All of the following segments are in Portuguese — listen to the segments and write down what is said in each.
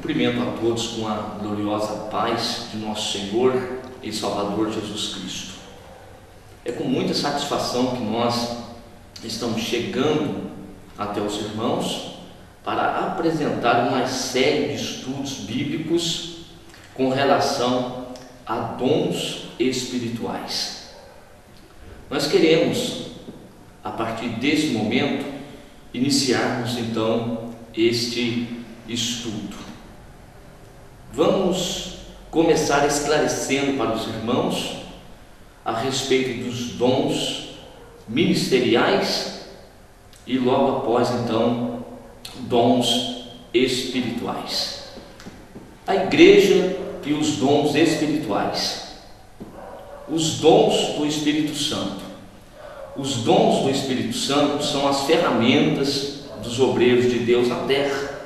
Cumprimento a todos com a gloriosa paz de nosso Senhor e Salvador Jesus Cristo. É com muita satisfação que nós estamos chegando até os irmãos para apresentar uma série de estudos bíblicos com relação a dons espirituais. Nós queremos, a partir desse momento, iniciarmos então este estudo. Vamos começar esclarecendo para os irmãos a respeito dos dons ministeriais e logo após então dons espirituais. A igreja e os dons espirituais. Os dons do Espírito Santo. Os dons do Espírito Santo são as ferramentas dos obreiros de Deus na terra.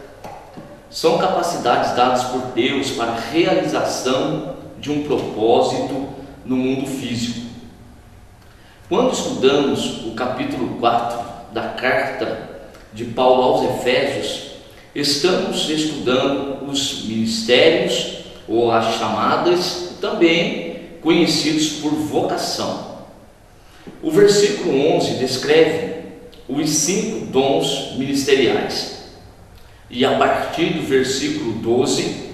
São capacidades dadas por Deus para a realização de um propósito no mundo físico. Quando estudamos o capítulo 4 da carta de Paulo aos Efésios, estamos estudando os ministérios ou as chamadas, também conhecidos por vocação. O versículo 11 descreve os 5 dons ministeriais. E a partir do versículo 12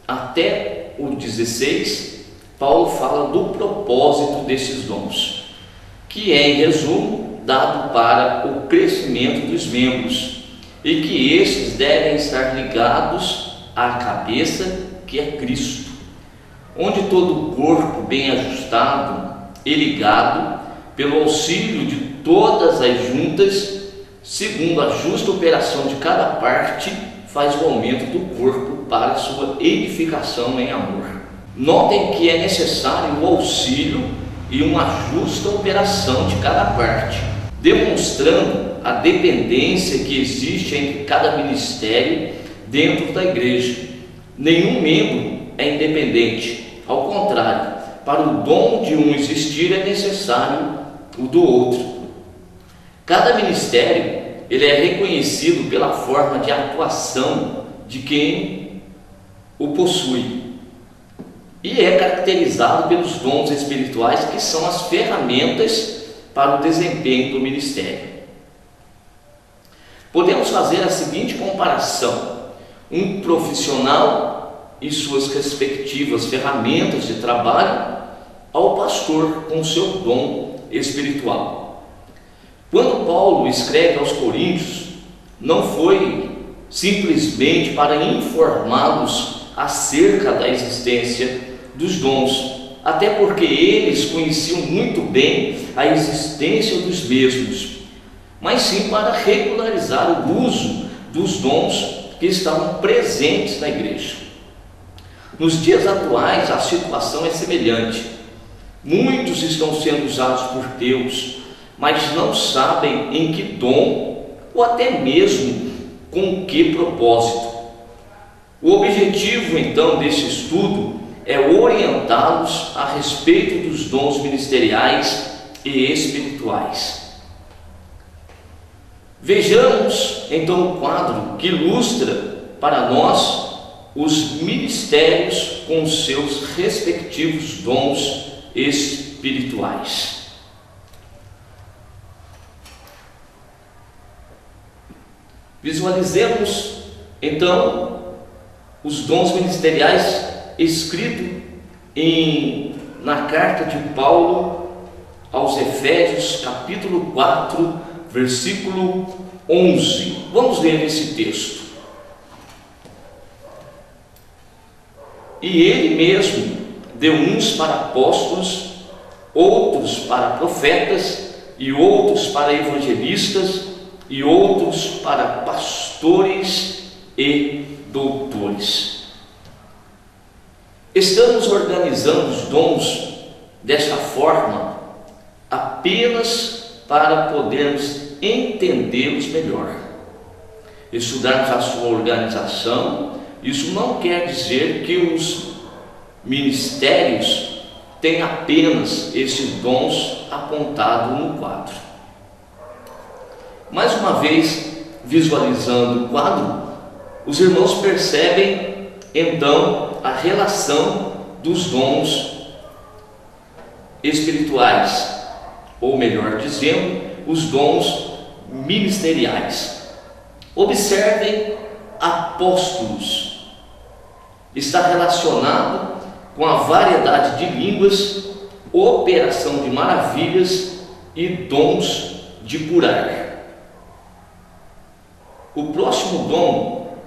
até o 16, Paulo fala do propósito desses dons, que é, em resumo, dado para o crescimento dos membros, e que estes devem estar ligados à cabeça, que é Cristo, onde todo o corpo bem ajustado e ligado, pelo auxílio de todas as juntas, segundo a justa operação de cada parte, faz o aumento do corpo para a sua edificação em amor. Notem que é necessário o auxílio e uma justa operação de cada parte, demonstrando a dependência que existe entre cada ministério dentro da igreja. Nenhum membro é independente, ao contrário, para o dom de um existir é necessário o do outro. Cada ministério ele é reconhecido pela forma de atuação de quem o possui e é caracterizado pelos dons espirituais, que são as ferramentas para o desempenho do ministério. Podemos fazer a seguinte comparação: um profissional e suas respectivas ferramentas de trabalho ao pastor com seu dom espiritual. Quando Paulo escreve aos Coríntios, não foi simplesmente para informá-los acerca da existência dos dons, até porque eles conheciam muito bem a existência dos mesmos, mas sim para regularizar o uso dos dons que estavam presentes na igreja. Nos dias atuais, a situação é semelhante. Muitos estão sendo usados por Deus, mas não sabem em que dom ou até mesmo com que propósito. O objetivo então desse estudo é orientá-los a respeito dos dons ministeriais e espirituais. Vejamos então o quadro que ilustra para nós os ministérios com seus respectivos dons espirituais. Visualizemos então os dons ministeriais escritos na carta de Paulo aos Efésios, capítulo 4, versículo 11. Vamos ler esse texto. E ele mesmo deu uns para apóstolos, outros para profetas, e outros para evangelistas, e outros para pastores e doutores. Estamos organizando os dons desta forma apenas para podermos entendê-los melhor. Estudarmos a sua organização, isso não quer dizer que os ministérios têm apenas esses dons apontados no quadro. Mais uma vez, visualizando o quadro, os irmãos percebem então a relação dos dons espirituais, ou melhor dizendo, os dons ministeriais. Observem apóstolos. Está relacionado com a variedade de línguas, operação de maravilhas e dons de curar. O próximo dom,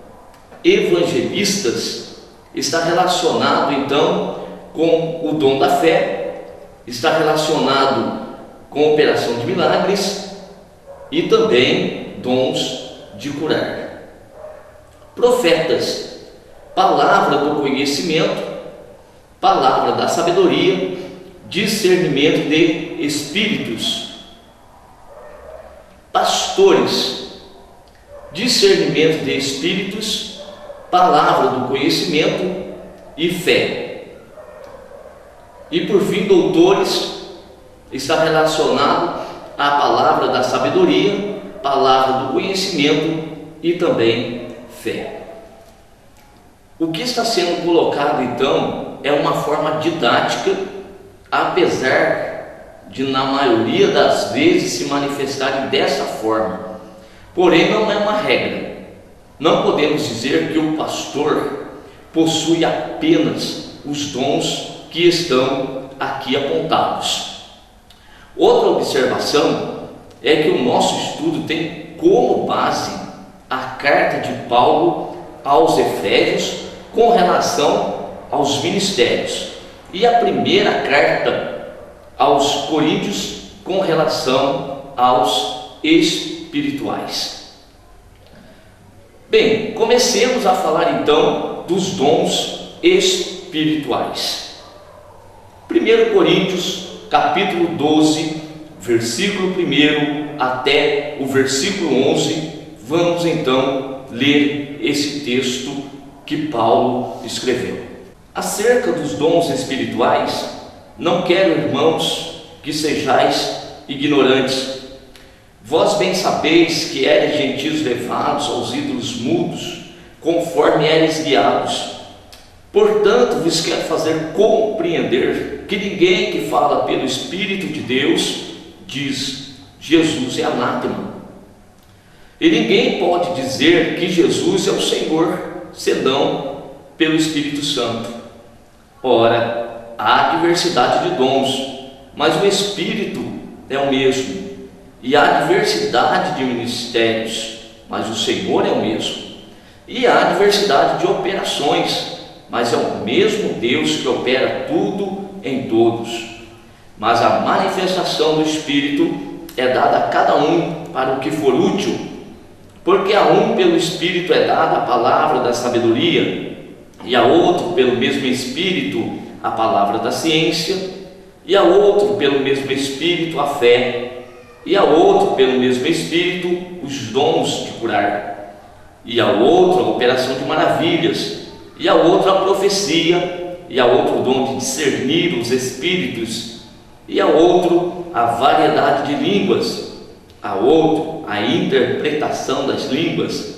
evangelistas, está relacionado então com o dom da fé, está relacionado com operação de milagres e também dons de curar. Profetas, palavra do conhecimento, palavra da sabedoria, discernimento de espíritos. Pastores, discernimento de espíritos, palavra do conhecimento e fé. E por fim, doutores, está relacionado à palavra da sabedoria, palavra do conhecimento e também fé. O que está sendo colocado então é uma forma didática, apesar de na maioria das vezes se manifestarem dessa forma. Porém, não é uma regra. Não podemos dizer que o pastor possui apenas os dons que estão aqui apontados. Outra observação é que o nosso estudo tem como base a carta de Paulo aos Efésios com relação aos ministérios e a primeira carta aos Coríntios com relação aos espirituais. Bem, comecemos a falar então dos dons espirituais. 1 Coríntios, capítulo 12, versículo 1 até o versículo 11, vamos então ler esse texto que Paulo escreveu. Acerca dos dons espirituais, não quero, irmãos, que sejais ignorantes. Vós bem sabeis que eres gentios levados aos ídolos mudos, conforme eres guiados. Portanto, vos quero fazer compreender que ninguém que fala pelo Espírito de Deus diz: Jesus é anátema. E ninguém pode dizer que Jesus é o Senhor, senão pelo Espírito Santo. Ora, há diversidade de dons, mas o Espírito é o mesmo. E há diversidade de ministérios, mas o Senhor é o mesmo. E há diversidade de operações, mas é o mesmo Deus que opera tudo em todos. Mas a manifestação do Espírito é dada a cada um para o que for útil, porque a um pelo Espírito é dada a palavra da sabedoria, e a outro pelo mesmo Espírito a palavra da ciência, e a outro pelo mesmo Espírito a fé, e a outro pelo mesmo Espírito os dons de curar, e a outro a operação de maravilhas, e a outro a profecia, e a outro o dom de discernir os espíritos, e a outro a variedade de línguas, a outro a interpretação das línguas.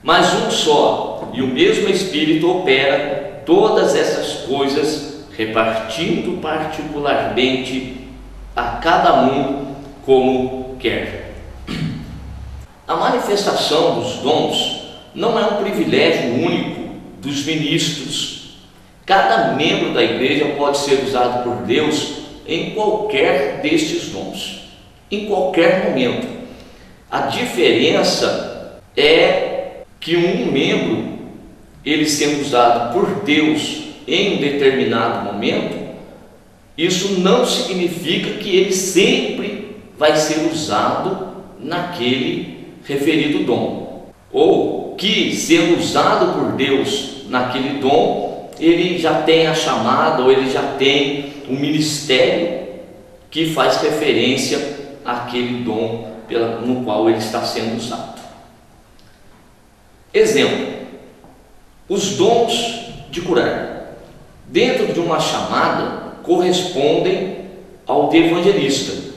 Mas um só e o mesmo Espírito opera todas essas coisas, repartindo particularmente a cada um como quer. A manifestação dos dons não é um privilégio único dos ministros. Cada membro da igreja pode ser usado por Deus em qualquer destes dons, em qualquer momento. A diferença é que um membro, ele sendo usado por Deus em um determinado momento, isso não significa que ele sempre vai ser usado naquele referido dom, ou que, sendo usado por Deus naquele dom, ele já tem a chamada, ou ele já tem um ministério que faz referência àquele dom no qual ele está sendo usado. Exemplo: os dons de curar, dentro de uma chamada, correspondem ao de evangelista.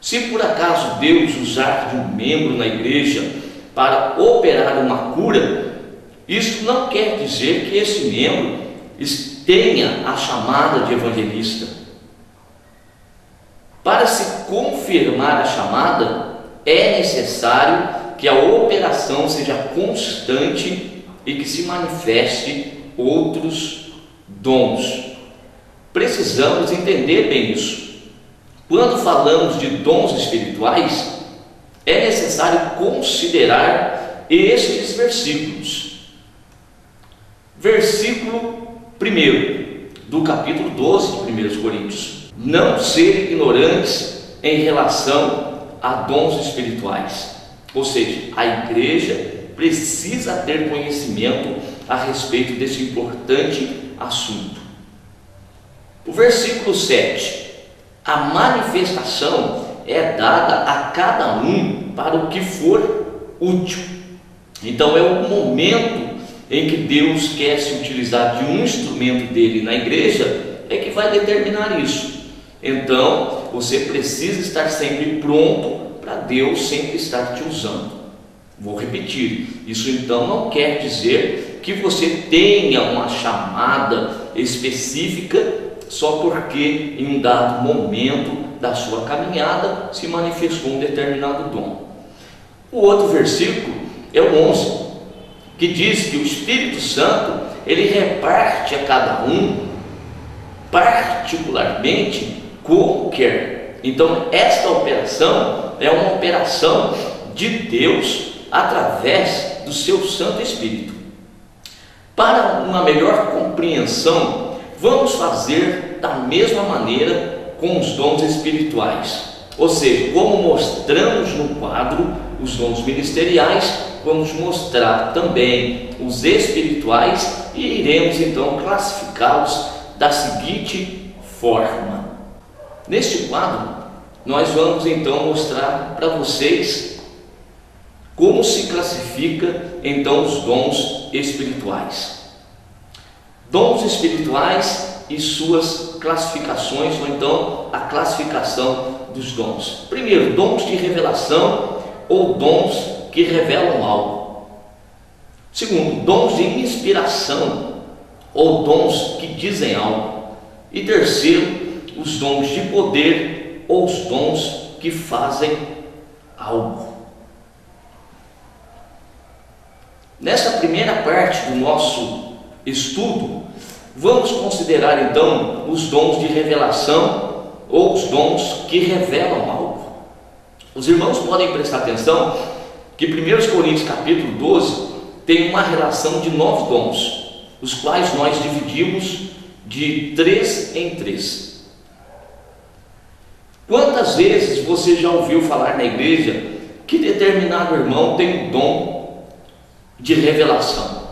Se por acaso Deus usar de um membro na igreja para operar uma cura, Isso não quer dizer que esse membro tenha a chamada de evangelista. Para se confirmar a chamada, é necessário que a operação seja constante e que se manifeste outros dons. Precisamos entender bem isso. Quando falamos de dons espirituais, é necessário considerar estes versículos. Versículo 1 do capítulo 12 de 1 Coríntios. Não ser ignorantes em relação a dons espirituais. Ou seja, a igreja precisa ter conhecimento a respeito desse importante assunto. O versículo 7. A manifestação é dada a cada um para o que for útil. Então é o momento em que Deus quer se utilizar de um instrumento dele na igreja, é que vai determinar isso. Então você precisa estar sempre pronto para Deus sempre estar te usando. Vou repetir, isso então não quer dizer que você tenha uma chamada específica só porque em um dado momento da sua caminhada se manifestou um determinado dom. O outro versículo é o 11, que diz que o Espírito Santo ele reparte a cada um particularmente como quer. Então esta operação é uma operação de Deus através do seu Santo Espírito. Para uma melhor compreensão, vamos fazer da mesma maneira com os dons espirituais. Ou seja, como mostramos no quadro os dons ministeriais, vamos mostrar também os espirituais e iremos então classificá-los da seguinte forma. Neste quadro, nós vamos então mostrar para vocês como se classifica então os dons espirituais. Dons espirituais e suas classificações, ou então a classificação dos dons. Primeiro, dons de revelação ou dons que revelam algo. Segundo, dons de inspiração ou dons que dizem algo. E terceiro, os dons de poder ou os dons que fazem algo. Nessa primeira parte do nosso estudo, vamos considerar então os dons de revelação ou os dons que revelam algo. Os irmãos podem prestar atenção que 1 Coríntios capítulo 12 tem uma relação de 9 dons, os quais nós dividimos de 3 em 3. Quantas vezes você já ouviu falar na igreja que determinado irmão tem um dom de revelação?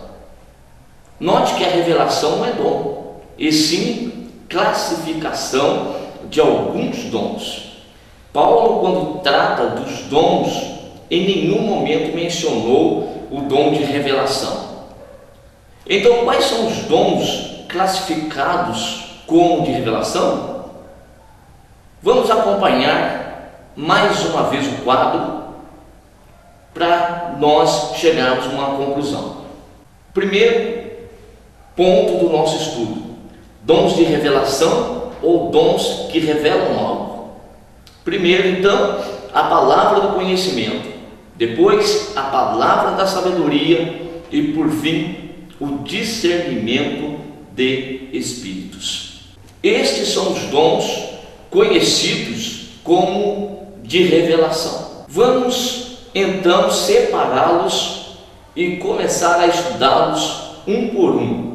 Note que a revelação não é dom, e sim classificação de alguns dons. Paulo, quando trata dos dons, em nenhum momento mencionou o dom de revelação. Então, quais são os dons classificados como de revelação? Vamos acompanhar mais uma vez o quadro para nós chegarmos a uma conclusão. Primeiro ponto do nosso estudo: dons de revelação ou dons que revelam algo. Primeiro, então, a palavra do conhecimento, depois a palavra da sabedoria e, por fim, o discernimento de espíritos. Estes são os dons conhecidos como de revelação. Vamos então separá-los e começar a estudá-los um por um.